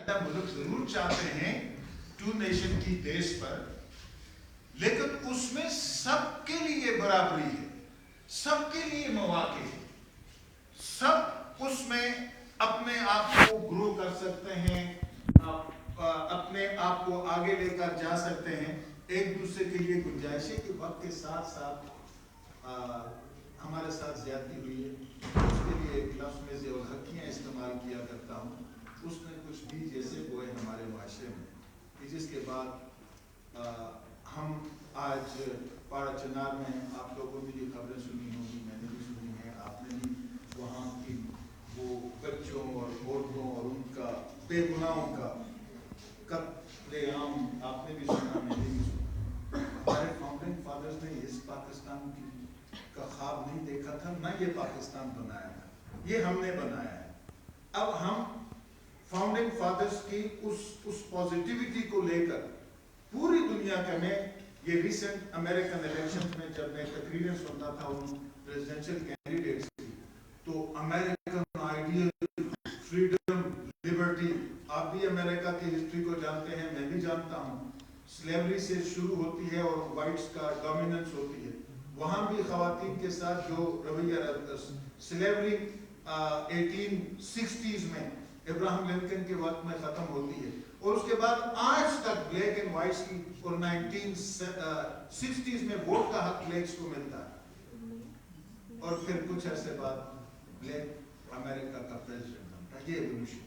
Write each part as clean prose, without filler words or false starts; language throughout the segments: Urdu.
ملک ضرور چاہتے ہیں ٹو نیشن کی بیس پر، لیکن اس میں سب کے لیے برابری ہے، سب کے لیے مواقع ہے، سب اس میں اپنے آپ کو گرو کر سکتے ہیں، اپنے آپ کو آگے لے کر جا سکتے ہیں۔ ایک دوسرے کے لیے گنجائش ہے کہ وقت کے ساتھ ساتھ ہمارے ساتھ زیادتی ہوئی ہے، اس کے لیے ایک لفظ میں ذی الحقیاں استعمال کیا کرتا ہوں، اس نے کچھ بھی جیسے بوئے ہمارے معاشرے میں، جس کے بعد ہم آج پاڑا چنار میں، آپ لوگوں نے بھی خبریں سنی ہوں گی، میں نے بھی سنی ہے، آپ نے بھی وہاں کی وہ بچوں اور عورتوں اور ان کا بے گناہوں کا قتل عام آپ نے بھی سنا، میں نے بھی سنا۔ ہمارے فاؤنڈنگ فادرز نے اس پاکستان کا خواب نہیں دیکھا تھا، نہ یہ پاکستان بنایا تھا، یہ ہم نے بنایا ہے۔ اب ہم فاؤنڈنگ فادرز کی اس پازیٹیوٹی کو لے کر پوری دنیا کا، میں یہ ریسنٹ امریکن الیکشن میں جب میں تقریریں سنتا تھا ان پریزیڈنشل کینڈیڈیٹس کی، تو امریکن آئیڈیل، فریڈم، لبرٹی، آپ بھی امریکہ کی ہسٹری کو جانتے ہیں، میں بھی جانتا ہوں، سلیوری سے شروع ہوتی ہے اور وائٹس کا ڈومیننس ہوتی ہے، وہاں بھی خواتین کے ساتھ جو رویہ رہتا ہے، سلیوری 1860s میں ابراہم لنکن کے وقت میں ختم ہوتی ہے، اور اس کے بعد آج تک بلیک اینڈ وائٹس کی، اور 1960s میں ووٹ کا حق بلیکس کو ملتا ہے، اور پھر کچھ عرصے بعد بلیک امریکہ کا پریزیڈنٹ بنتا ہے۔ یہ ایوولوشن ہے،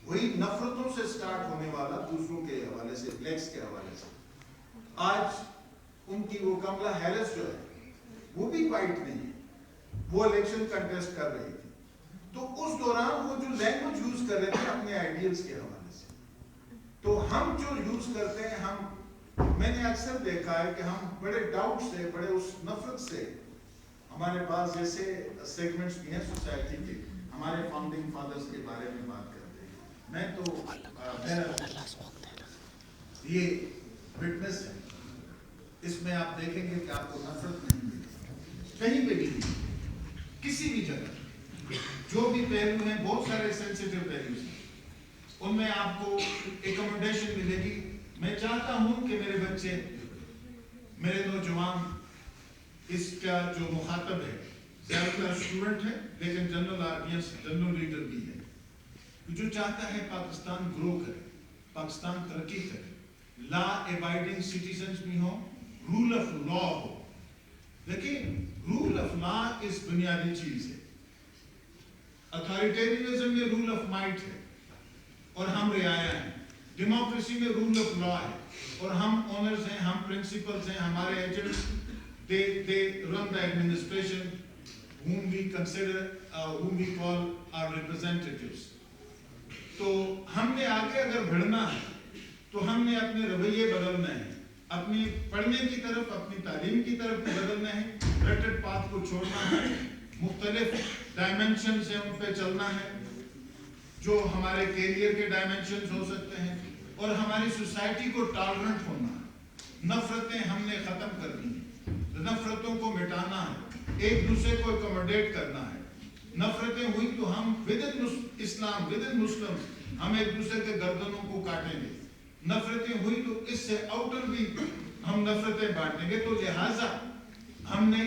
وہی نفرتوں سے سٹارٹ ہونے والا دوسروں کے حوالے سے، بلیکس کے حوالے سے۔ آج ان کی وہ کملا ہیرس جو ہے وہ بھی وائٹ نہیں ہے، وہ الیکشن کنٹیسٹ کر رہی تھی، تو اس دوران وہ جو لینگویج یوز کر رہے تھے اپنے آئیڈیلز کے حوالے سے، تو ہم جو یوز کرتے ہیں، میں نے اکثر دیکھا ہے کہ ہم بڑے ڈاؤٹ سے، بڑے اس نفرت سے، ہمارے پاس جیسے سیگمنٹس بھی ہیں سوسائٹی کے، ہمارے فاؤنڈنگ فادرز کے بارے میں بات کرتے ہیں، میں تو یہ وٹنس ہے، اس میں آپ دیکھیں گے کہ آپ کو نفرت نہیں ملے کہیں پہ بھی نہیں، کسی بھی جگہ، جو بھی پہلو ہیں، بہت سارے سینسیٹیو پہلوز ہیں، ان میں آپ کو ایکوموڈیشن ملے گی۔ میں چاہتا ہوں کہ میرے بچے، میرے نوجوان، اس کا جو مخاطب ہے زیادہ تر اسٹوڈنٹ ہے، لیکن جنرل آڈینس، جنرل ریڈر بھی ہے، جو چاہتا ہے پاکستان گرو کرے، پاکستان ترقی کرے، لا ایبائڈنگ سٹیزنز بھی ہوں، رول آف لا ہو۔ دیکھیں، رول آف لا اس بنیادی چیز ہے، اتھارٹیرینزم میں رول آف مائٹ ہے اور ہم رعایا ہیں، ڈیموکریسی میں رول آف لا ہے اور ہم اونرز ہیں، ہم پرنسپلز ہیں، ہمارے agents they run the administration whom we consider whom we call our representatives۔ تو ہم نے آگے اگر بڑھنا ہے تو ہم نے اپنے رویے بدلنا ہے، اپنی پڑھنے کی طرف، اپنی تعلیم کی طرف بدلنا ہے، رٹڈ پاتھ کو چھوڑنا ہے، مختلف ڈائمنشنز ہیں ان پہ چلنا ہے، جو ہمارے کیریئر کے ڈائمنشنز ہو سکتے ہیں، اور ہماری سوسائٹی کو ٹالرنٹ ہونا ہے، نفرتیں ہم نے ختم کر دی ہیں، نفرتوں کو مٹانا ہے، ایک دوسرے کو ایکوموڈیٹ کرنا ہے۔ نفرتیں ہوئی تو ہم ودن اسلام، ودن مسلم، ہم ایک دوسرے کے گردنوں کو کاٹیں گے، نفرتیں ہوئی تو اس سے آؤٹر بھی ہم نفرتیں بانٹیں گے، تو لہٰذا ہم نے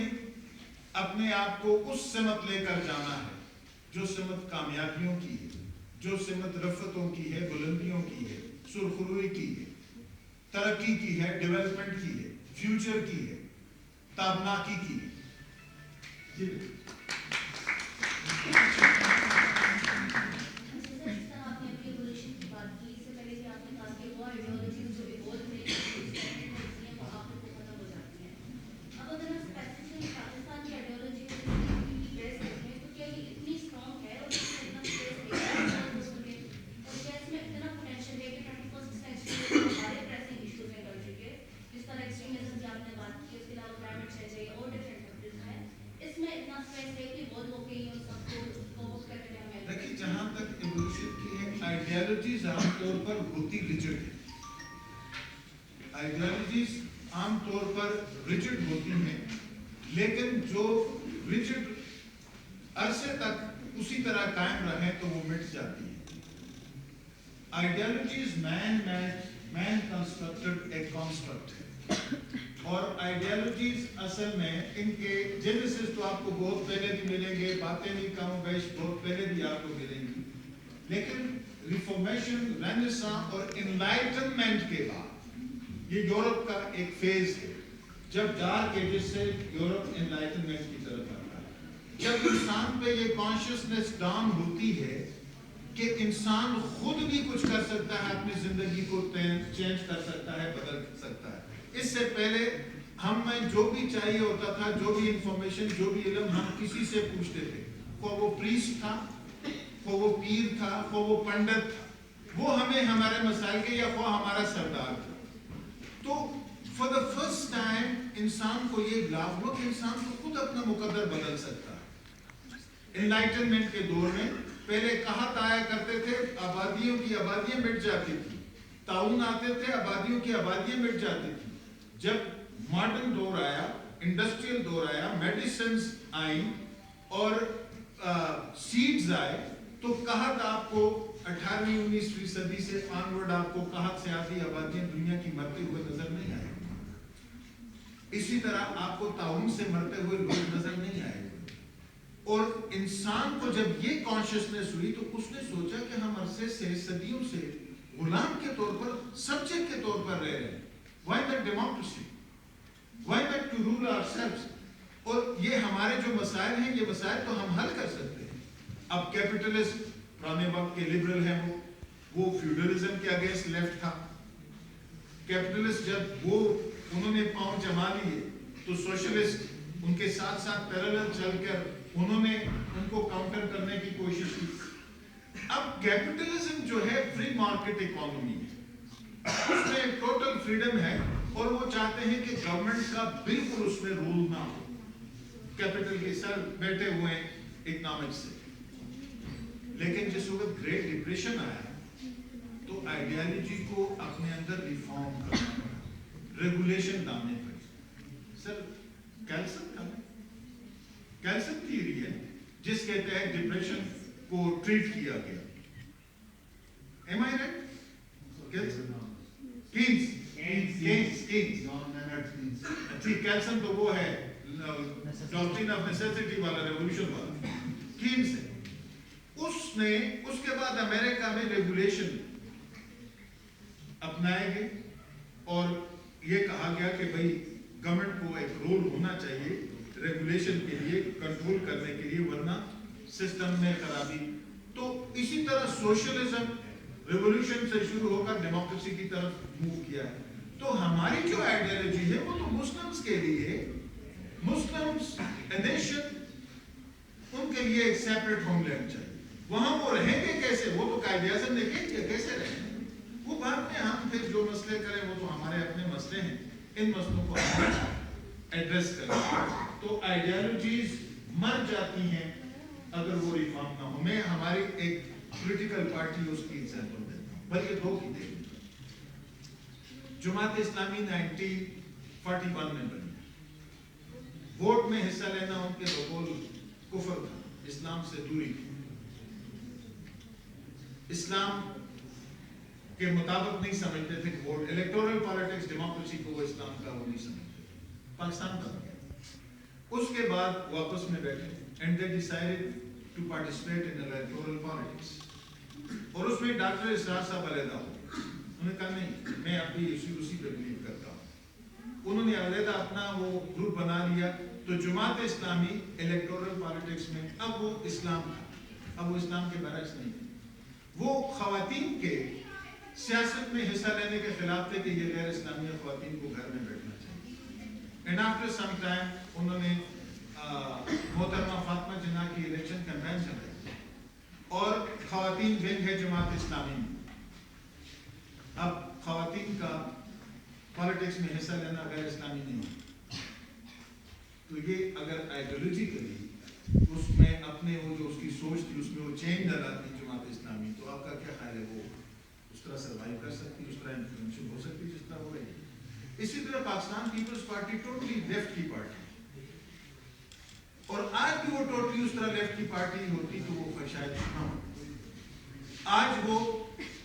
اپنے آپ کو اس سمت لے کر جانا ہے جو سمت کامیابیوں کی ہے، جو سمت رفتوں کی ہے، بلندیوں کی ہے، سرخروئی کی ہے، ترقی کی ہے، ڈیولپمنٹ کی ہے، فیوچر کی ہے، تابناکی کی ہے۔ دیکھیے، جہاں تک ایوولوشن کی ہے، آئیڈیالوجیز عام طور پر ہوتی ریجڈ ہیں، آئیڈیالوجیز عام طور پر ریجڈ ہوتی ہیں، لیکن جو ریجڈ عرصے تک اسی طرح قائم رہیں تو وہ مٹ جاتی ہیں۔ آئیڈیالوجیز مین کنسٹرکٹڈ ایک کانسٹرکٹ ہے، اور آئیڈیالوجیز اصل میں ان کے جینیسس تو آپ کو بہت پہلے بھی ملیں گے، باتیں بھی کم و بیش بہت پہلے بھی آپ کو ملیں گی، لیکن ریفارمیشن، رینیساں اور انلائٹنمنٹ کے بعد یہ یورپ کا ایک فیز ہے، جب ڈارک ایجز سے یورپ انلائٹنمنٹ کی طرف آتا ہے، جب انسان پہ یہ کانشیسنس ڈاؤن ہوتی ہے کہ انسان خود بھی کچھ کر سکتا ہے، اپنی زندگی کو چینج کر سکتا ہے، بدل سکتا ہے۔ اس سے پہلے ہمیں جو بھی چاہیے ہوتا تھا، جو بھی انفارمیشن، جو بھی علم، ہم کسی سے پوچھتے تھے، خواہ وہ پریسٹ تھا، خواہ وہ پیر تھا، خواہ وہ پنڈت تھا، وہ ہمیں ہمارے مسائل کے، یا خواہ ہمارا سردار تھا۔ تو فار دا فرسٹ ٹائم انسان کو یہ گلاف ہوا کہ انسان کو خود اپنا مقدر بدل سکتا ہے۔ انلائٹنمنٹ کے دور میں پہلے کہت آیا کرتے تھے، آبادیوں کی آبادیاں مٹ جاتی تھی، طاعون آتے تھے، آبادیوں کی آبادیاں مٹ جاتی تھی۔ جب ماڈرن دور آیا، انڈسٹریل دور آیا، میڈیسنز آئیں اور سیڈز آئے، تو قحط آپ کو 18ویں 19ویں صدی سے آنورڈ آپ کو قحط سے آدھی آبادیاں دنیا کی مرتے ہوئے نظر نہیں آئے۔ اسی طرح آپ کو طاعون سے مرتے ہوئے لوگ نظر نہیں آئے۔ اور انسان کو جب یہ کانشیسنس ہوئی تو اس نے سوچا کہ ہم عرصے سے، صدیوں سے غلام کے طور پر، سبجیکٹ کے طور پر رہ رہے ہیں۔ Why not democracy? Why not to rule ourselves? اور یہ ہمارے جو مسائل ہیں، یہ مسائل تو ہم حل کر سکتے ہیں۔ اب کیپٹلسٹ پرانے وقت کے لبرل ہیں، وہ فیوڈلزم کے اگینسٹ لیفٹ تھا۔ کیپٹلسٹ جب انہوں نے پاؤں جما لیے تو سوشلسٹ ان کے ساتھ ساتھ پیرالل چل کر انہوں نے ان کو کاؤنٹر کرنے کی کوشش کی۔ اب کیپٹلزم جو ہے فری مارکیٹ اکانومی ہے، اس میں ٹوٹل فریڈم ہے، اور وہ چاہتے ہیں کہ گورنمنٹ کا بالکل اس میں رول نہ ہو، کیپٹل کے سر بیٹھے ہوئے اکنامکس سے۔ لیکن جس وقت گریٹ ڈپریشن آیا تو آئیڈیالوجی کو اپنے اندر ریفارم کرنا پڑا، ریگولیشن لانے پڑی۔ سر کیلسن تھیوری ہے جس کے تحت ڈپریشن کو ٹریٹ کیا گیا۔ Am I right? کینز کیلسن تو وہ ہے ڈاکٹرین آف نیسیسٹی والا، ریولوشن والا، کینز ہے۔ اس کے بعد امریکہ میں ریگولیشن اپنائے گئے، اور یہ کہا گیا کہ بھائی گورنمنٹ کو ایک رول ہونا چاہیے ریگولیشن کے لیے، کنٹرول کرنے کے لیے، ورنہ سسٹم میں خرابی۔ تو اسی طرح سوشلزم ریولوشن سے شروع ہو کر ڈیموکریسی کی طرف موو کیا ہے۔ تو ہماری جو آئیڈیالوجی ہے وہ تو مسلمس کے لیے، مسلمس نیشن، ان کے لیے ایک سیپریٹ ہوم لینڈ چاہیے۔ وہاں وہ رہیں گے کیسے؟ وہ تو قائد اعظم نے کہہ دیا کیسے رہیں گے، وہ بعد میں ہم پھر جو مسئلے کریں وہ تو ہمارے اپنے مسئلے ہیں، ان مسئلوں کو ایڈریس کریں۔ تو آئیڈیالوجیز مر جاتی ہیں اگر وہ ریفارم نہ ہو۔ میں ہماری ایک پولیٹیکل پارٹی اس کی ایگزامپل دیتا ہوں، بلکہ دو کی دیتا ہوں۔ جماعت اسلامی 1941 میں بنی، ووٹ میں حصہ لینا ان کے بقول کفر تھا، اسلام سے دوری تھی، اسلام کے مطابق نہیں سمجھتے تھے کہ ووٹ، الیکٹورل پالیٹکس، ڈیموکریسی کو وہ اسلام کا وہ نہیں سمجھتے، پاکستان کا گیا۔ اس کے بعد واپس میں بیٹھے and they decided to participate in electoral politics، اور اس میں ڈاکٹر اسرار صاحب علیحدہ ہو، انہوں نے کہا نہیں میں اب بھی اسی پہ بلیو کرتا ہوں۔ انہوں نے علیحدہ اپنا وہ گروپ بنا لیا، تو جماعت اسلامی الیکٹورل پالیٹکس میں اب وہ اسلام تھا، اب وہ اسلام کے برعکس نہیں تھے۔ وہ خواتین کے سیاست میں حصہ لینے کے خلاف تھے کہ یہ غیر اسلامی خواتین کو گھر میں بیٹھنا چاہیے۔ اینڈ آفٹر سم ٹائم انہوں نے محترمہ فاطمہ جناح کی الیکشن کیمپین چلائی، اور خواتین ونگ ہے جماعت اسلامی میں۔ اب خواتین کا پالیٹکس میں حصہ لینا غیر اسلامی نہیں ہے، تو یہ اگر آئیڈیالوجیکلی اس میں اپنے وہ جو اس کی سوچ تھی اس میں وہ چینج ڈالاتی جماعت اسلامی، تو آپ کا کیا خیال ہے وہ اس طرح سروائیو کر سکتی، اس طرح انفلوئنشل ہو سکتی جس طرح ہو رہی ہے؟ اسی طرح پاکستان پیپلز پارٹی ٹوٹلی لیفٹ کی پارٹی، اور آج بھی وہ ٹوٹلی اس طرح لیفٹ کی پارٹی ہوتی تو وہ شاید نہ ہو۔ آج وہ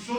100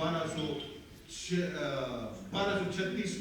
1236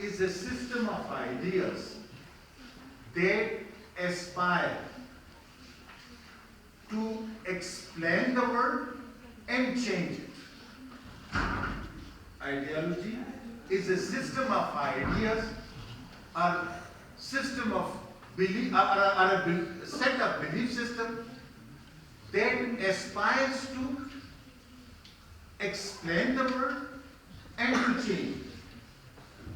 is a system of ideas that aspire to explain the world and change it. Ideology is a system of ideas, or system of belief, or a set of belief system that aspires to explain the world and to change it.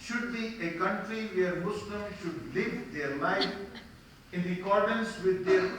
should be a country where Muslims should live their life in accordance with their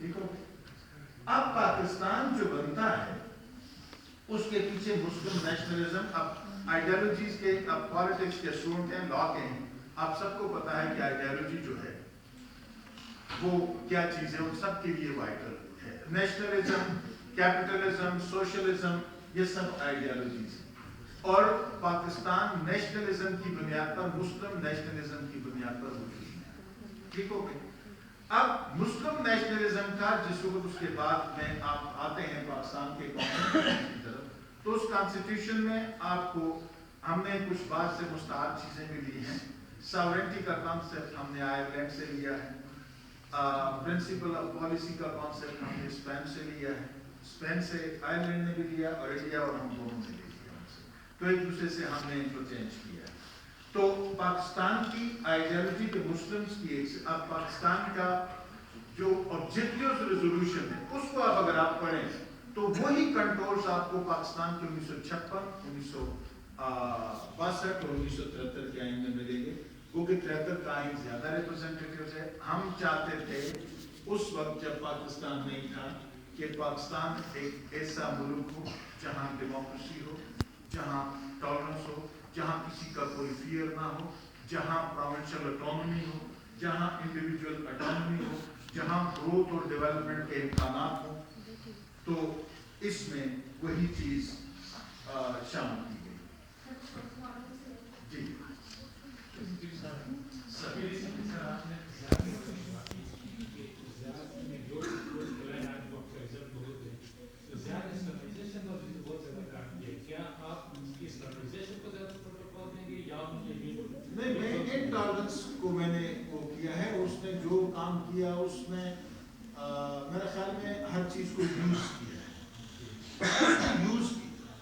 ٹھیک ہو. اب پاکستان جو بنتا ہے اس کے پیچھے مسلم نیشنلزم, اب آئیڈیالوجیز کے, اب پالیٹکس کے اسٹوڈنٹ ہیں, لا کے ہیں, آپ سب کو پتا ہے کہ آئیڈیالوجی جو ہے وہ کیا چیز ہے, ان سب کے لیے وائٹل ہے. نیشنلزم, کیپٹلزم, سوشلزم, یہ سب آئیڈیالوجیز ہیں. اور پاکستان نیشنلزم کی بنیاد پر, مسلم نیشنلزم کی بنیاد پر وجود ہے. ٹھیک ہو گئی. اب مسلم نیشنلزم کا جس وقت اس کے بعد میں آپ آتے ہیں پاکستان کے کانسٹیٹیوشن کی طرف, تو اس کانسٹیٹیوشن میں آپ کو ہم نے کچھ بعض سے مستعار چیزیں بھی لی ہیں. ساورنٹی کا کانسیپٹ ہم نے آئرلینڈ سے لیا ہے. پرنسپل آف پالیسی کا کانسیپٹ ہم نے اسپین سے لیا ہے. اسپین سے آئرلینڈ نے بھی لیا, اور انڈیا اور ہم دونوں نے لے لیا ہم سے, تو ایک دوسرے سے ہم نے انٹرچینج کیا ہے. تو پاکستان کی آئیڈیالوجی کے مسلمس کی ایک, اب پاکستان کا جو آبجیکٹیوز ریزولوشن ہے اس کو اب اگر آپ پڑھیں تو وہی کنٹرولز آپ کو پاکستان کے 1956, 1962 اور 1973 کے آئین میں ملیں گے. کیونکہ 73 کا آئین زیادہ ریپرزینٹیٹیوز ہے. ہم چاہتے تھے اس وقت جب پاکستان نہیں تھا کہ پاکستان ایک ایسا ملک ہو جہاں ڈیموکریسی ہو, جہاں ٹالرنس ہو, جہاں کسی کا کوئی فیئر نہ ہو, جہاں پروونشل اٹانومی ہو, جہاں انڈیویجول اٹانومی ہو, جہاں گروتھ اور ڈیولپمنٹ کے امکانات ہوں. تو اس میں وہی چیز شامل کی گئی. جی نہیں, میں انٹالرنس کو میں نے وہ کیا ہے. اس نے جو کام کیا اس میں میرے خیال میں ہر چیز کو یوز کیا ہے, یوز کیا.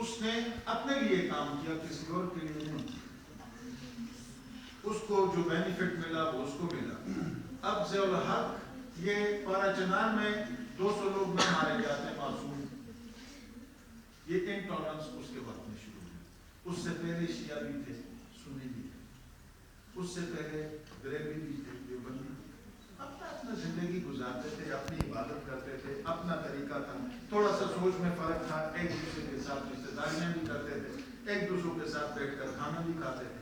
اس نے اپنے لیے کام کیا, کسی اور کے لیے نہیں. اس کو جو بینیفٹ ملا وہ اس کو ملا. اب ضیاء الحق یہ پارا چنار میں 200 لوگ نہ مارے جاتے ہیں معصوم, یہ انٹالرنس اس کے وقت میں شروع ہوئی. اس سے پہلے شیعہ بھی تھے, سنی بھی تھے, اس سے پہلے بریلوی بھی تھے, دیوبندی بھی. اپنا زندگی گزارتے تھے, اپنی عبادت کرتے تھے, اپنا طریقہ تھا. تھوڑا سا سوچ میں فرق تھا, ایک دوسرے کے ساتھ رشتے داریاں بھی کرتے تھے, ایک دوسروں کے ساتھ بیٹھ کر کھانا بھی کھاتے تھے.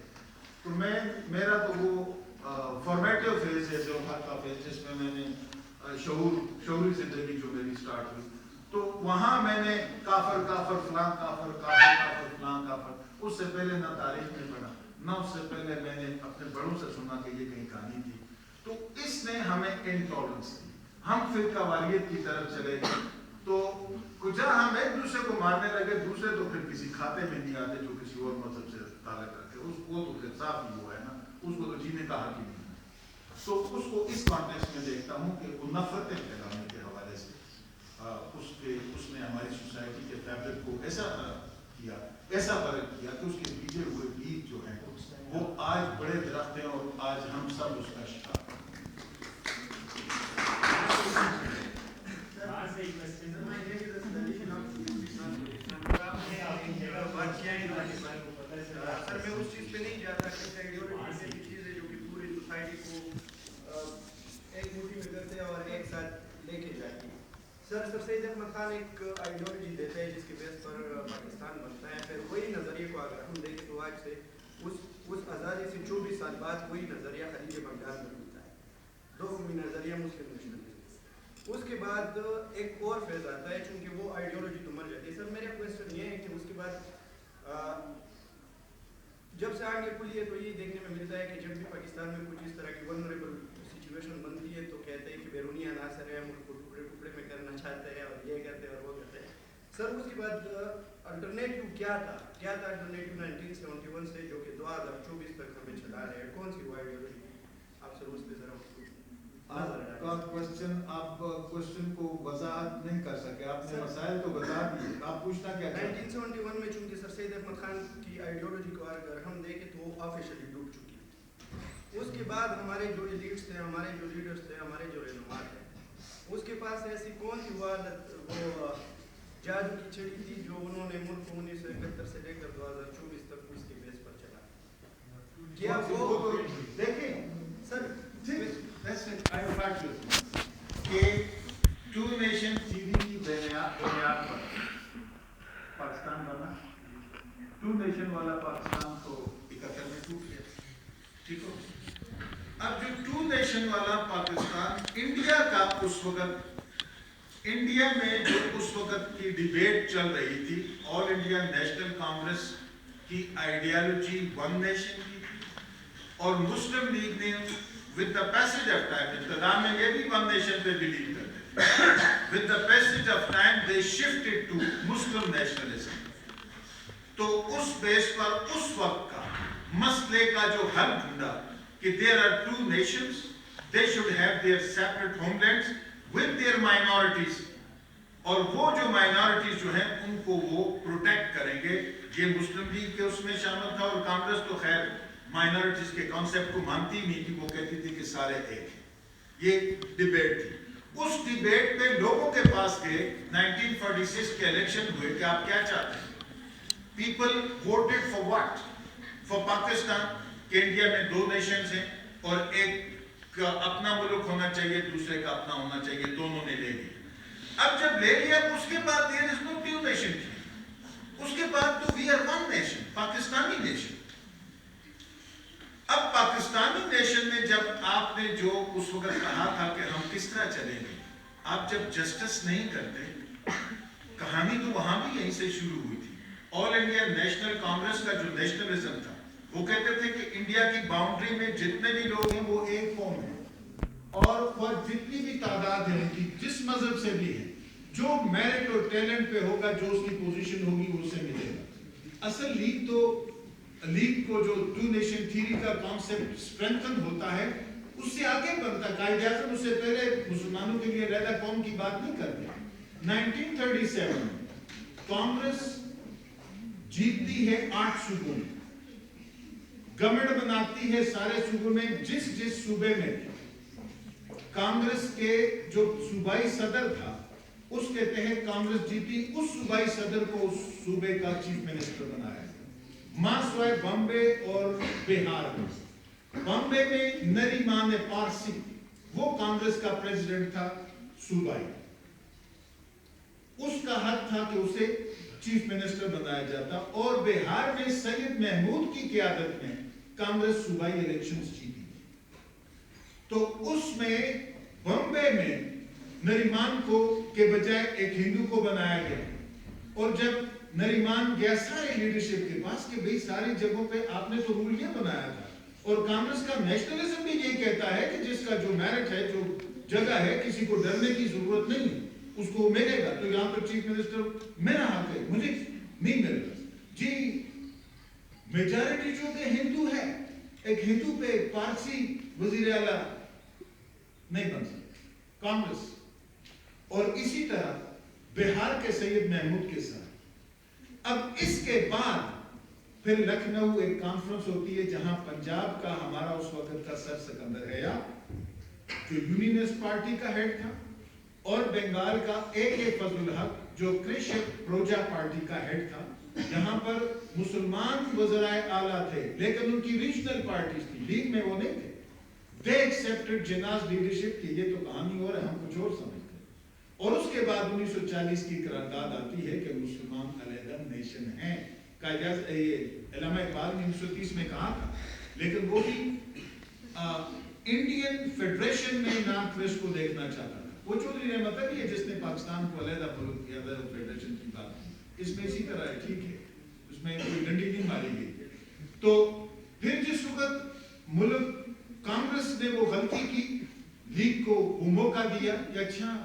تو میرا تو وہ فارمیٹیو فیز ہے, جو کا فیز جس میں نے شعوری زندگی جو میری اسٹارٹ ہوئی. تو وہاں میں نے کافر کافر فلاں کافر, کافر کافر فلاں کافر, اس سے پہلے نہ تاریخ میں پڑھا, نہ اس سے پہلے میں نے اپنے بڑوں سے سنا کہ یہ کہیں کہانی تھی. تو اس نے ہمیں انٹالرنس دی. ہم فرقہ واریت کی طرف چلے گئے, تو کجا ہم ایک دوسرے کو مارنے لگے. دوسرے تو پھر کسی کھاتے میں نہیں آتے جو کسی اور مذہب سے تعلق رکھتے, اس کو تو پھر صاف ہی ہوا ہے نا, اس کو تو جینے کا حق ہی نہیں ہے. تو اس کو اس کانٹیکسٹ میں دیکھتا ہوں کہ وہ نفرتیں پھیلانے کے حوالے سے اس نے ہماری سوسائٹی کے فیبرک کو ایسا کیا, ایسا فرق کیا کہ اس کے بیجے ہوئے بیج جو ہیں وہ آج بڑے درخت ہیں, اور آج ہم سب اس کا شکار. سر میں اس چیز پہ نہیں جاتا کہ آئیڈیالوجی ایسی چیز ہے جو کہ پوری سوسائٹی کو ایک مٹھی میں کرتے ہیں اور ایک ساتھ لے کے جاتی ہے. سر سید احمد خان ایک آئیڈیالوجی دیتے ہیں جس کے بیس پر پاکستان بنتا ہے. پھر وہی نظریے کو اگر ہم دیکھیں تو آج سے اس آزادی سے 24 سال بعد وہی نظریہ خلیج بغداد میں ملتا ہے, دو قومی نظریہ مسلم نیشنلزم. اس کے بعد ایک اور فیز آتا ہے, چونکہ وہ آئیڈیالوجی تو مر جاتی ہے. سر میرا کویسچن یہ ہے کہ اس کے بعد جب سے آگے کھلی ہے تو یہ دیکھنے میں ملتا ہے کہ جب بھی پاکستان میں کچھ اس طرح کی ولنریبل سچویشن بنتی ہے تو کہتے ہیں کہ بیرونی عناصر ہیں, ملک کو ٹکڑے ٹکڑے میں کرنا چاہتے ہیں, اور یہ کرتے ہیں اور وہ کرتے ہیں. سر اس کے بعد الٹرنیٹو کیا تھا الٹرنیٹو 1971 سے جو کہ 2024 تک ہمیں چلا رہے ہیں, کون سی وہ آئیڈیالوجی؟ آپ سر اس پہ ذرا آپ کا کوشچن, آپ کوشچن کو وضاحت نہیں کر سکے, آپ نے مسائل تو بتا دیے, آپ پوچھنا کیا چاہتے ہیں؟ 1971 میں چونکہ سر سید احمد خان کی آئیڈیالوجی کو اگر ہم دیکھیں تو وہ آفیشلی ڈوب چکی ہے. اس کے بعد ہمارے جو ایلیٹس تھے, ہمارے جو لیڈرس تھے, ہمارے جو رہنما تھے, اس کے پاس ایسی کون سی وہ جادو کی چھڑی تھی جو انہوں نے ملک کو 1971 سے لے کر 2024 تک اس کے بیس پر چلا. کیا وہ دیکھیں سر I will back you. کہ ٹو نیشن تھیوری کی بنیاد پر پاکستان بنا. ٹو نیشن والا پاکستان کو 71 میں ٹوٹ گیا. ٹھیک ہو. اب جو ٹو نیشن والا پاکستان انڈیا کا انڈیا میں جو اس وقت کی ڈیبیٹ چل رہی تھی, آل انڈیا نیشنل کانگریس کی آئیڈیالوجی ون نیشن کی تھی, اور مسلم لیگ نے with the passage of time, ابتدا میں یہ بھی ون نیشن پہ بلیو کرتے تھے, with the passage of time they shifted to Muslim nationalism. تو اس بیس پر اس وقت کا مسئلے کا جو حل ڈھونڈا کہ there are two nations, they should have their separate homelands with their minorities, اور وہ جو minorities جو ہیں ان کو وہ پروٹیکٹ کریں گے. یہ مسلم لیگ کے اس میں شامل تھا, اور کانگریس تو خیر مائنورٹیز کے کانسیپٹ کو مانتی نہیں تھی, وہ کہتی تھی کہ سارے ایک ہیں. یہ ڈیبیٹ تھی. اس ڈیبیٹ میں لوگوں کے پاس گئے 1946 کے الیکشن ہوئے کہ آپ کیا چاہتے ہیں. People voted for what? For Pakistan, کہ انڈیا میں دو نیشنز ہیں اور ایک کا اپنا ملک ہونا چاہیے, دوسرے کا اپنا ہونا چاہیے. دونوں نے لے لیا. اب جب لے لیا اس کے بعد there is no two nation تھی. اس کے بعد تو we are one nation, Pakistani nation. اب پاکستانی نیشن میں جب آپ نے جو اس وقت کہا تھا کہ ہم کس طرح چلیں گے, آپ جب جسٹس نہیں کرتے, کہانی تو وہاں بھی یہیں سے شروع ہوئی تھی. آل انڈیا نیشنل کانگریس کا جو نیشنلزم تھا, وہ کہتے تھے کہ انڈیا کی باؤنڈری میں جتنے بھی لوگ ہیں وہ ایک قوم ہے, اور وہ جتنی بھی تعداد ہے ان کی, جس مذہب سے بھی ہے, جو میرٹ اور ٹیلنٹ پہ ہوگا, جو اس کی پوزیشن ہوگی وہ اسے ملے گا. اصل لیگ کو جو ٹو نیشن تھیوری کا کانسیپٹ اسٹرینتھن ہوتا ہے, اس سے آگے بڑھتا. قائد اعظم اس سے پہلے مسلمانوں کے لیے علیحدہ قوم کی بات نہیں کرتے. 1937 میں کانگریس جیتتی ہے 8 صوبوں میں, گورنمنٹ بناتی ہے سارے صوبوں میں. جس صوبے میں کانگریس کے جو صوبائی صدر تھا, اس کے تحت کانگریس جیتی, اس صوبائی صدر کو اس صوبے کا چیف منسٹر بنایا. ماں سوائے بامبے اور بہار میں. بامبے میں نریمان پارسی, وہ کانگریس کا پریزیڈنٹ تھا صوبائی. اس کا حق تھا کہ اسے چیف منسٹر بنایا جاتا, اور بہار میں سید محمود کی قیادت میں کانگریس صوبائی الیکشنز جیتی. تو اس میں بامبے میں نریمان کو کے بجائے ایک ہندو کو بنایا گیا, اور جب نریمان گیا سارے لیڈرشپ کے پاس کہ بھئی ساری جگہوں پہ آپ نے تو رول یہ بنایا تھا, اور کانگریس کا نیشنلزم بھی یہ کہتا ہے کہ جس کا جو میرٹ ہے, جو جگہ ہے, کسی کو ڈرنے کی ضرورت نہیں, اس کو ملے گا. تو یہاں پر چیف منسٹر میرا حق ہے, مجھے نہیں مل رہا. جی میجارٹی جو کہ ہندو ہے, ایک ہندو پہ ایک پارسی وزیر اعلیٰ نہیں بن سکتا کانگریس. اور اسی طرح بہار کے سید محمود کے ساتھ. اب اس کے بعد پھر لکھنؤ ایک کانفرنس ہوتی ہے, جہاں پنجاب کا ہمارا اس وقت کا سر سکندر حیا جو یونینسٹ پارٹی کا ہیڈ تھا, اور بنگال کا اے فضل الحق جو کرشک پروجا پارٹی کا ہیڈ تھا. یہاں پر مسلمان وزرائے اعلیٰ تھے, لیکن ان کی ریجنل پارٹیز تھی, لیگ میں وہ نہیں تھے. They accepted جناز لیڈرشپ کہ یہ تو کہانی اور ہے, ہم کچھ اور سمجھتے ہیں. اور اس کے بعد 1940 کی قرارداد آتی ہے کہ مسلمان علیحدہ نیشن ہیں. علامہ اقبال نے 1930 میں کہا تھا, لیکن وہ بھی انڈین فیڈریشن میں نارتھ ویسٹ کو دیکھنا چاہتا تھا. وہ چودھری رحمت علی ہے جس نے پاکستان کو علیحدہ ملک کیا تھا, فیڈریشن کی بات کی. اس میں اسی طرح ہے, ٹھیک ہے, اس میں کوئی ڈنڈی نہیں ماری گئی. تو پھر جس وقت ملک کانگریس نے وہ غلطی کی, لیگ کو وہ موقع دیا کہ اچھا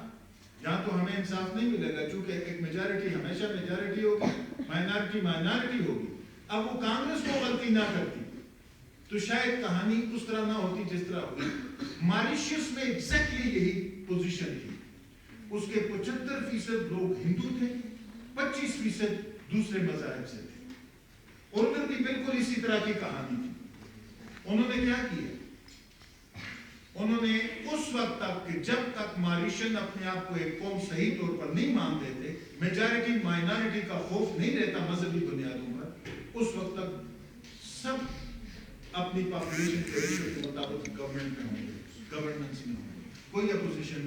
یہاں تو ہمیں انصاف نہیں ملے گا, چونکہ ایک میجارٹی ہمیشہ میجارٹی ہوگی, مائنارٹی ہوگی. اب وہ کانگریس کو غلطی نہ کرتی تو شاید کہانی اس طرح نہ ہوتی جس طرح ہوئی. ماریشس میں ایگزیکٹلی یہی پوزیشن تھی. اس کے 75% لوگ ہندو تھے, 25% دوسرے مذاہب سے تھے, اور ادھر بھی بالکل اسی طرح کی کہانی تھی. انہوں نے کیا کیا, انہوں نے اس وقت تک کہ جب تک ماریشن اپنے آپ کو ایک قوم صحیح طور پر نہیں مانتے تھے, میجارٹی مائنارٹی کا خوف نہیں رہتا مذہبی بنیادوں پر, اس وقت تک سب اپنی پاپولیشن کے مطابق گورنمنٹ میں ہوں گے, گورننس میں ہوں گے, کوئی opposition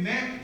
NAP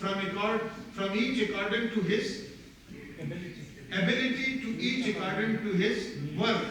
from each according to his ability, to each according to his work।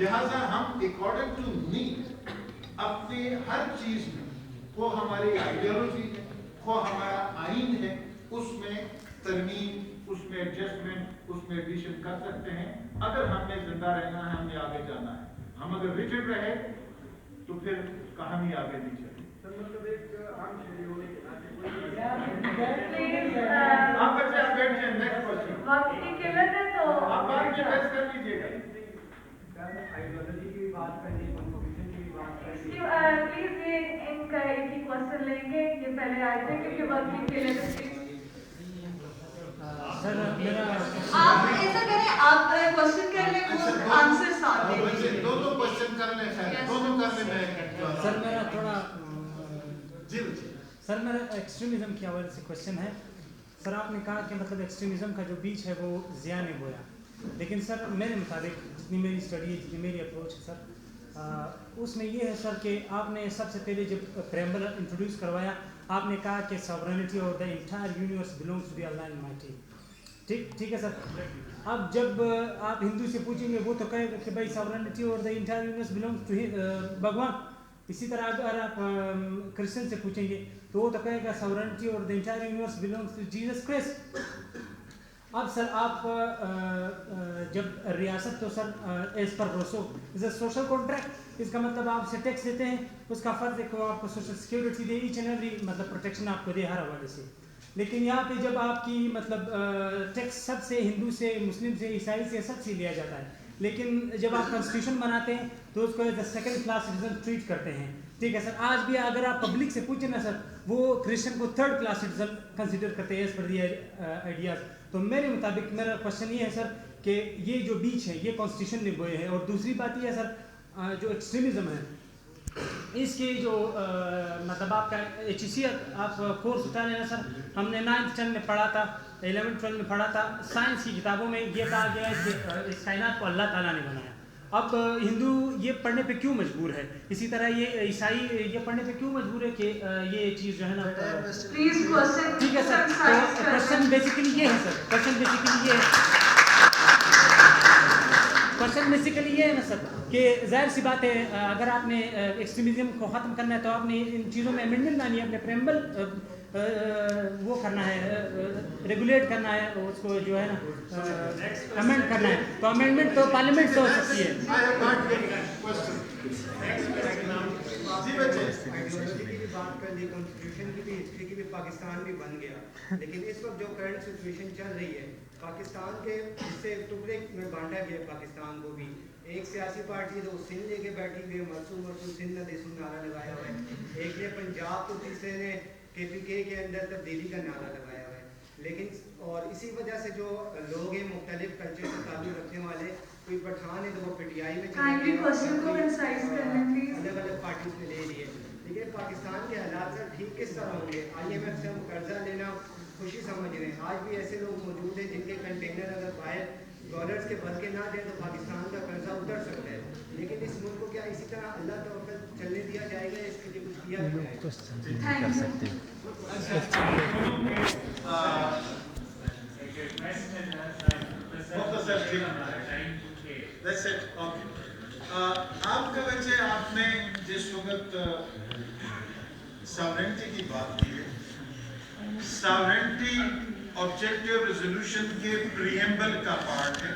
لہذا ہم اکارڈنگ ٹو نیڈ اپنے ہر چیز میں وہ ہماری آئیڈیالوجی ہے وہ ہمارا آئین ہے اس میں ترمیم اس میں ایڈجسٹمنٹ اس میں ایڈیشن کر سکتے ہیں اگر ہم نے زندہ رہنا ہے ہم نے آگے جانا ہے. ہم اگر ریجڈ رہے تو پھر کہانی آگے نہیں چلے. مطلب ایک عام شیڈول کے آپ بچے آپ بیٹھ جائیں نیکسٹ کوشچن وقت کی قلت ہے تو آپ بعد میں بحث کر لیجیے گا. آئیڈیالوجی کی بات کرنی کنسٹیٹیوشن کی بات کرنی پلیز یہ ان کا ایک ہی کوشچن لیں گے یہ پہلے آئے تھے کیونکہ وقت کی قلت ہے. سر میرا آپ ایسا کریں آپ کوشچن کر لیں اور آنسر ساتھ دیں گے. دونوں کوشچن کر لیں خیر دونوں کر لیں. سر میرا تھوڑا جی بچے سر میرا ایکسٹریمزم کی حوالے سے کوشچن ہے. سر آپ نے کہا کہ مطلب ایکسٹریمزم کا جو بیچ ہے وہ ضیاء نے بویا, لیکن سر میرے مطابق جتنی میری اسٹڈی ہے جتنی میری اپروچ ہے سر اس میں یہ ہے سر کہ آپ نے سب سے پہلے جب پریمبل انٹروڈیوس کروایا آپ نے کہا کہ ساورینٹی اور the entire universe belongs to the Allah Almighty. ٹھیک ہے سر. اب جب آپ ہندو سے پوچھیں گے وہ تو کہے گا کہ بھائی ساورینٹی اور the entire universe belongs to Bhagwan. اسی طرح اگر آپ کرسچن سے پوچھیں گے تو وہ تو کہے گا ساورینٹی اور the entire universe belongs to Jesus Christ. اب سر آپ جب ریاست تو sir as per Rousseau is a social contract, اس کا مطلب آپ سے ٹیکس دیتے ہیں, اس کا فرض ہے کہ وہ آپ کو سوشل سیکیورٹی دے, ایچ اینڈ ایوری مطلب پروٹیکشن آپ کو دے ہر حوالے سے. لیکن یہاں پہ جب آپ کی مطلب ٹیکس سب سے ہندو سے مسلم سے عیسائی سے سب سے لیا جاتا ہے, لیکن جب آپ کانسٹیٹیوشن بناتے ہیں تو اس کو as a second class citizen treat کرتے ہیں. ٹھیک ہے سر. آج بھی اگر آپ پبلک سے پوچھیں نا سر وہ کرسچن کو تھرڈ کلاس سٹیزن کنسیڈر کرتے ہیں ایز پر دی آئیڈیاز. تو میرے مطابق میرا کوشچن یہ ہے سر کہ یہ جو بیچ ہے یہ کانسٹیٹیوشن نے بوئے ہے. اور دوسری بات یہ ہے سر جو ایکسٹریمزم ہے اس کے جو مطلب آپ کا ایچ سی آپ کورس اٹھا لینا سر. ہم نے 9th 10 میں پڑھا تھا 11th 12 میں پڑھا تھا سائنس کی کتابوں میں یہ کہا گیا ہے کہ اس کائنات کو اللہ تعالیٰ نے بنایا. اب ہندو یہ پڑھنے پہ کیوں مجبور ہے, اسی طرح یہ عیسائی یہ پڑھنے پہ کیوں مجبور ہے کہ یہ چیز جو ہے نا پلیز کوشچن. ٹھیک ہے سر. تو کوشچن بیسیکلی یہ ہے سر, کوشچن بیسیکلی یہ ہے نا سر کہ ظاہر سی بات ہے اگر آپ نے ایکسٹریمزم کو ختم کرنا ہے تو آپ نے ان چیزوں میں امینڈمنٹ لانی ہے, اپنے پریمبل وہ کرنا ہے, ریگولیٹ کرنا ہے, اس کو جو ہے نا امینڈ کرنا ہے. تو امینڈمنٹ تو پارلیمنٹ سے ہو سکتی ہے. آئیڈیالوجی کی بھی بات کر لی, کانسٹیٹیوشن کی بھی, ہسٹری کی بھی, پاکستان بھی بن گیا. لیکن اس وقت جو کرنٹ سچویشن چل رہی ہے پاکستان کے حصے ٹکڑے میں بانٹا گیا پاکستان کو بھی. ایک سیاسی پارٹی ہے تو سندھ لے کے بیٹھی ہوئی ہے, مرسو سندھ نہ دیسو نعرہ لگایا ہوا ہے. ایک نے پنجاب تو تیسرے نے کے پی کے اندر تبدیلی کا نعرہ لگایا ہوا ہے. لیکن اور اسی وجہ سے جو لوگ ہیں مختلف کلچر سے تعلق رکھنے والے, کوئی پٹھان ہے تو وہ پی ٹی آئی میں الگ الگ پارٹیز میں لے لیے. لیکن پاکستان کے حالات سر ٹھیک کس طرح ہوں گے؟ آئی ایم ایف سے ہم قرضہ لینا خوشی سمجھ رہے ہیں. آج بھی ایسے لوگ موجود ہیں جن کے کنٹینر اگر باہر ڈالرز کے بھر کے نہ دیں تو پاکستان کا قرضہ اتر سکتا ہے. لیکن اس ملک کو کیا اسی طرح اللہ توکل چلنے دیا جائے گا؟ اس کے لیے کچھ کیا جائے گا؟ آپ کے بچے آپ نے جس وقت ساورینٹی کی بات کی ہے, ساورینٹی آبجیکٹیو ریزولوشن کے پریمبل کا پارٹ ہے,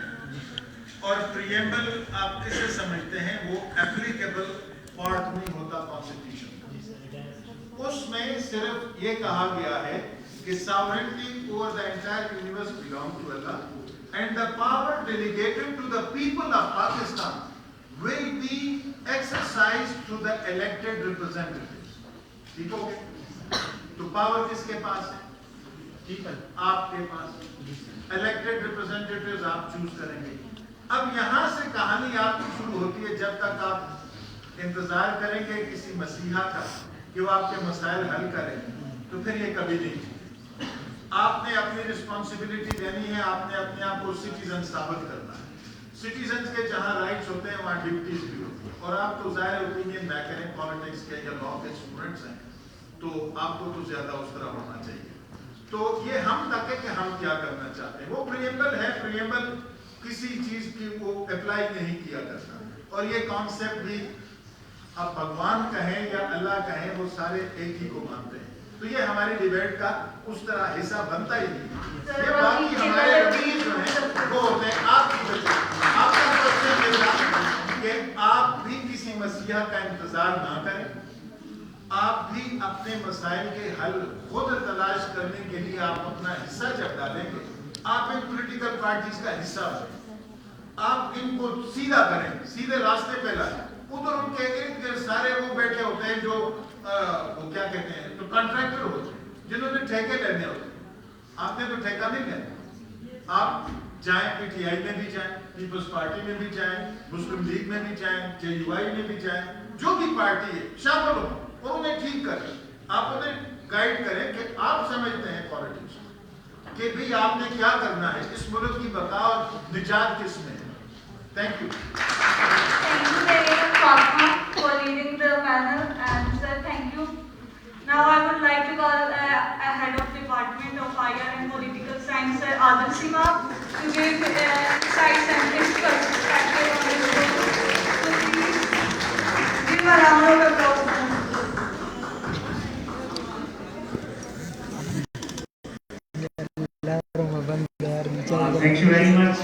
اور پریمبل آپ کسے سمجھتے ہیں وہ اپلیکیبل پارٹ نہیں ہوتا کانسٹیٹیوشن. اس میں صرف یہ کہا گیا ہے کہ sovereignty over the entire universe belongs to Allah and the power delegated to the people of Pakistan will be exercised through the elected representatives. ٹھیک ہو گیا؟ تو پاور کس کے پاس ہے؟ ٹھیک ہے, آپ کے پاس. elected representatives آپ چوز کریں گے. اب یہاں سے کہانی آپ کی شروع ہوتی ہے جب تک آپ انتظار کریں گے کسی مسیحا کا کہ وہ آپ کے مسائل حل کریں, تو پھر یہ کبھی نہیں. آپ نے اپنی رسپانسبلٹی دینی ہے, آپ نے اپنے آپ کو سٹیزن ثابت کرنا ہے. سٹیزنز کے جہاں رائٹس ہوتے ہیں وہاں ڈیوٹیز بھی ہوتی ہیں, اور آپ تو ظاہر اوپینین میکر ہیں, پالیٹکس کے یا لاء کے اسٹوڈنٹس ہیں, تو آپ کو تو زیادہ اس طرح ہونا چاہیے. تو یہ ہم تک ہے کہ ہم کیا کرنا چاہتے ہیں. وہ پریمبل ہے, پریمبل کسی چیز کی وہ اپلائی نہیں کیا کرتا, اور یہ کانسیپٹ بھی اب بھگوان کہیں یا اللہ کہیں وہ سارے ایک ہی کو مانتے ہیں. تو یہ ہماری ڈیبیٹ کا اس طرح حصہ بنتا ہی نہیں. یہ باقی ہمارے رویے جو ہیں وہ ہوتے ہیں آپ کی وجہ. آپ کا کوشچن یہ تھا کہ آپ بھی کسی مسیحا کا انتظار نہ کریں, آپ بھی اپنے مسائل کے حل خود تلاش کرنے کے لیے آپ اپنا حصہ جب ڈالیں گے, آپ ان پولیٹیکل پارٹیز کا حصہ ہو, آپ ان کو سیدھا کریں, سیدھے راستے پہ لائیں. ادھر ان کے ارد گرد سارے وہ بیٹھے ہوتے ہیں جو وہ کیا کہتے ہیں, جو کانٹریکٹر ہوتے ہیں, جنہوں نے ٹھیکے لینے ہوتے ہیں. آپ نے تو ٹھیکہ نہیں لینا. آپ جائیں پی ٹی آئی میں بھی جائیں, پیپلز پارٹی میں بھی جائیں, مسلم لیگ میں بھی جائیں, جے یو آئی میں بھی جائیں, جو بھی پارٹی ہے شامل ہوں اور انہیں ٹھیک کریں. آپ انہیں گائیڈ کریں کہ آپ سمجھتے ہیں پالیٹکس کہ بھی آپ نے کیا کرنا ہے, اس ملک کی بقا اور نجات کس میں ہے. Thank you. Thank you very much, Fatma, for leading the panel, and sir, thank you. Now I would like to call a head of Department of Higher and Political Science, Sir Adil Sima, to give insights and his perspective on this topic. So please give a round of applause. Thank you very much.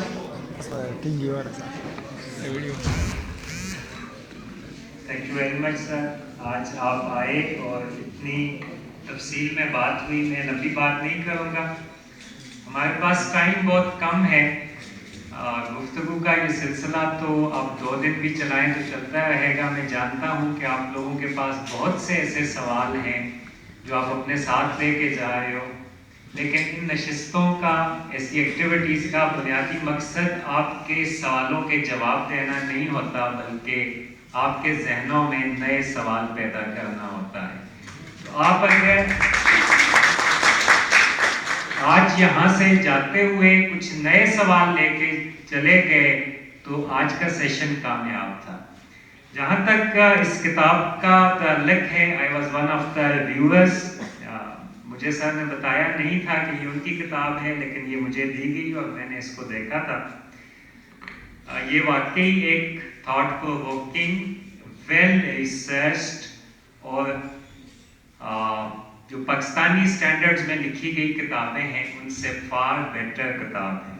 Thank you very much sir. آج آپ آئے اور اتنی تفصیل میں بات ہوئی. میں لمبی بات نہیں کروں گا, ہمارے پاس ٹائم بہت کم ہے. گفتگو کا یہ سلسلہ تو آپ 2 دن بھی چلائیں تو چلتا رہے گا. میں جانتا ہوں کہ آپ لوگوں کے پاس بہت سے ایسے سوال ہیں جو آپ اپنے ساتھ لے کے جا رہے ہو, لیکن ان نشستوں کا, ایسی ایکٹیویٹیز کا بنیادی مقصد آپ کے سوالوں کے جواب دینا نہیں ہوتا, بلکہ آپ کے ذہنوں میں نئے سوال پیدا کرنا ہوتا ہے. تو آپ اگر آج یہاں سے جاتے ہوئے کچھ نئے سوال لے کے چلے گئے تو آج کا سیشن کامیاب تھا. جہاں تک اس کتاب کا تعلق ہے, I was one of the reviewers. مجھے سر نے بتایا نہیں تھا کہ یہ ان کی کتاب ہے, لیکن یہ مجھے دی گئی اور میں نے اس کو دیکھا تھا. یہ واقعی ایک تھاٹ پرووکنگ, ویل ریسرچڈ اور جو پاکستانی سٹینڈرڈز میں لکھی گئی کتابیں ہیں ان سے فار بیٹر کتاب ہے.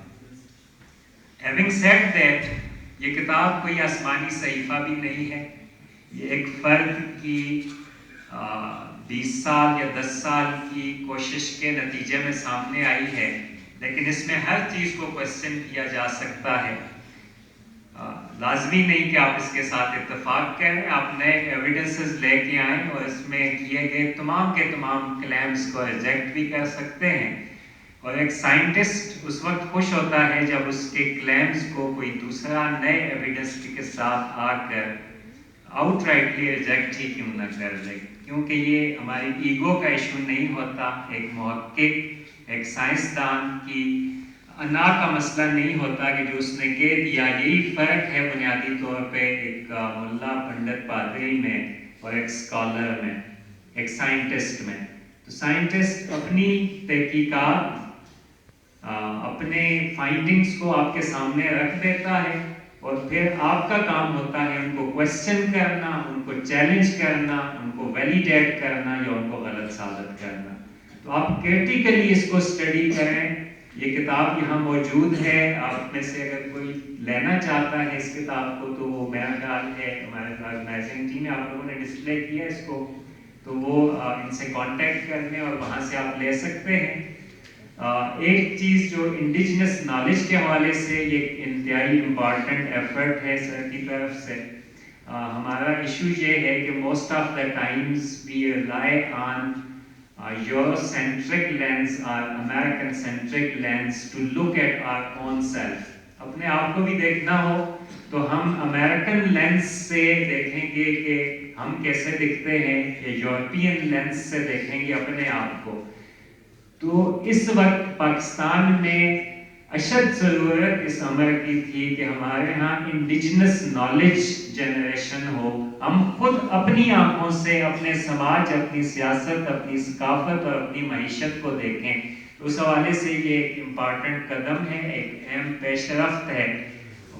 ہیونگ سیڈ دیٹ, یہ کتاب کوئی آسمانی صحیفہ بھی نہیں ہے. یہ ایک فرد کی 20 سال یا 10 سال کی کوشش کے نتیجے میں سامنے آئی ہے, لیکن اس میں ہر چیز کو کوشچن کیا جا سکتا ہے. لازمی نہیں کہ آپ اس کے ساتھ اتفاق کریں, آپ نئے ایویڈنسز لے کے آئیں اور اس میں کیے گئے تمام کے تمام کلیمز کو ریجیکٹ بھی کر سکتے ہیں. اور ایک سائنٹسٹ اس وقت خوش ہوتا ہے جب اس کے کلیمز کو کوئی دوسرا نئے ایویڈنس کے ساتھ آ کر آؤٹ رائٹلی ریجیکٹ ہی کیوں نہ کر لے, کیونکہ یہ ہماری ایگو کا ایشو نہیں ہوتا. ایک محقق, ایک سائنسدان کی انا کا مسئلہ نہیں ہوتا کہ جو اس نے کہہ دیا. یہی فرق ہے بنیادی طور پہ ایک ملا, پنڈت, پادری میں اور ایک اسکالر میں, ایک سائنٹسٹ میں. تو سائنٹسٹ اپنی تحقیقات, اپنے فائنڈنگز کو آپ کے سامنے رکھ دیتا ہے اور پھر آپ کا کام ہوتا ہے ان کو کوشچن کرنا, ان کو چیلنج کرنا, ان کو ویلیڈیٹ کرنا یا ان کو غلط ثابت کرنا. تو آپ کریٹیکلی اس کو اسٹڈی کریں. یہ کتاب یہاں موجود ہے, آپ میں سے اگر کوئی لینا چاہتا ہے اس کتاب کو تو وہ میرا خیال ہے ہمارے آرگنائزنگ ٹیم میں آپ لوگوں نے ڈسپلے کیا اس کو, تو وہ ان سے کانٹیکٹ کرنے اور وہاں سے آپ لے سکتے ہیں. ایک چیز جو انڈیجنس نالج کے حوالے سے یہ انتہائی امپارٹنٹ ایفرٹ ہے سر کی طرف سے. ہمارا ایشو یہ ہے کہ most of the times we rely on Eurocentric lens or American centric lens to look at our own self. اپنے آپ کو بھی دیکھنا ہو تو ہم امریکن لینس سے دیکھیں گے کہ ہم کیسے دکھتے ہیں, یا یورپین لینس سے دیکھیں گے اپنے آپ کو. تو اس وقت پاکستان میں اشد ضرورت اس امر کی تھی کہ ہمارے ہاں انڈیجنس نالج جنریشن ہو. ہم خود اپنی آنکھوں سے اپنے سماج, اپنی سیاست, اپنی ثقافت اور اپنی معیشت کو دیکھیں. اس حوالے سے یہ ایک امپارٹنٹ قدم ہے, ایک اہم پیش رفت ہے.